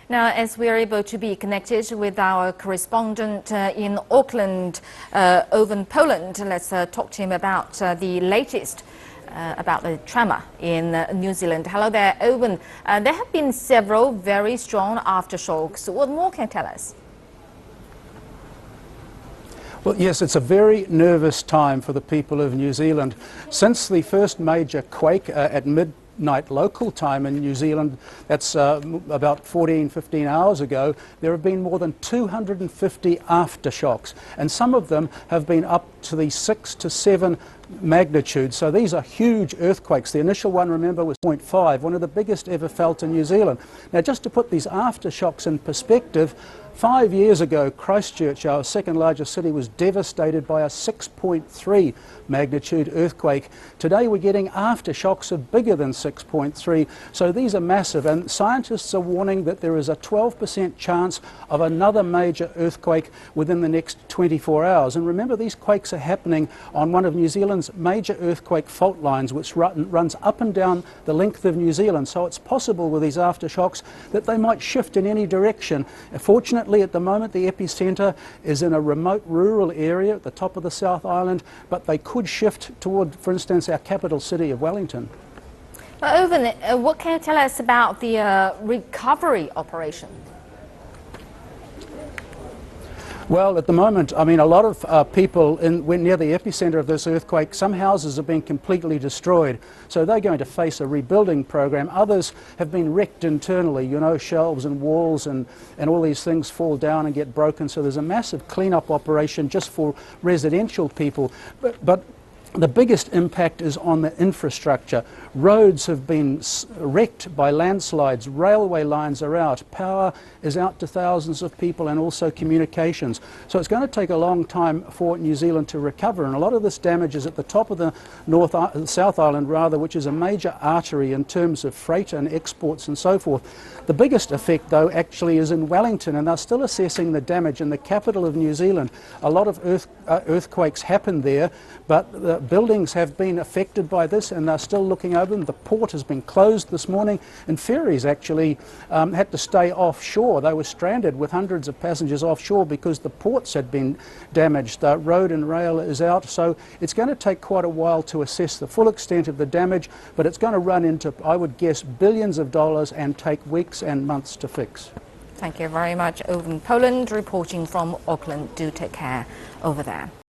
Now, as we are able to be connected with our correspondent in Auckland, Owen Poland, let's talk to him about the latest about the tremor in New Zealand. Hello there, Owen. There have been several very strong aftershocks. What more can you tell us? Well, yes, it's a very nervous time for the people of New Zealand. Since the first major quake at midnight local time in New Zealand, that's about 15 hours ago, there have been more than 250 aftershocks, and some of them have been up to the 6 to 7 magnitude. So these are huge earthquakes. The initial one, remember, was 0.5, one of the biggest ever felt in New Zealand. Now, just to put these aftershocks in perspective, 5 years ago, Christchurch, our second largest city, was devastated by a 6.3 magnitude earthquake. Today we're getting aftershocks of bigger than 6.3, so these are massive, and scientists are warning that there is a 12% chance of another major earthquake within the next 24 hours. And remember, these quakes are happening on one of New Zealand's major earthquake fault lines, which runs up and down the length of New Zealand, so it's possible with these aftershocks that they might shift in any direction. Fortunately, at the moment, the epicentre is in a remote rural area at the top of the South Island, but they could shift toward, for instance, our capital city of Wellington. Owen, what can you tell us about the recovery operation? Well, at the moment, I mean, a lot of people near the epicentre of this earthquake, some houses have been completely destroyed, so they're going to face a rebuilding program. Others have been wrecked internally, you know, shelves and walls and all these things fall down and get broken, so there's a massive clean-up operation just for residential people. But the biggest impact is on the infrastructure. Roads have been wrecked by landslides, railway lines are out, power is out to thousands of people, and also communications. So it's going to take a long time for New Zealand to recover, and a lot of this damage is at the top of the South Island, rather, which is a major artery in terms of freight and exports and so forth. The biggest effect, though, actually is in Wellington, and they're still assessing the damage in the capital of New Zealand. A lot of earthquakes happened there, but the buildings have been affected by this, and they're still looking over them. The port has been closed this morning, and ferries actually had to stay offshore. They were stranded with hundreds of passengers offshore because the ports had been damaged. The road and rail is out, so it's going to take quite a while to assess the full extent of the damage, but it's going to run into, I would guess, billions of dollars and take weeks and months to fix. Thank you very much, Owen Poland, reporting from Auckland. Do take care over there.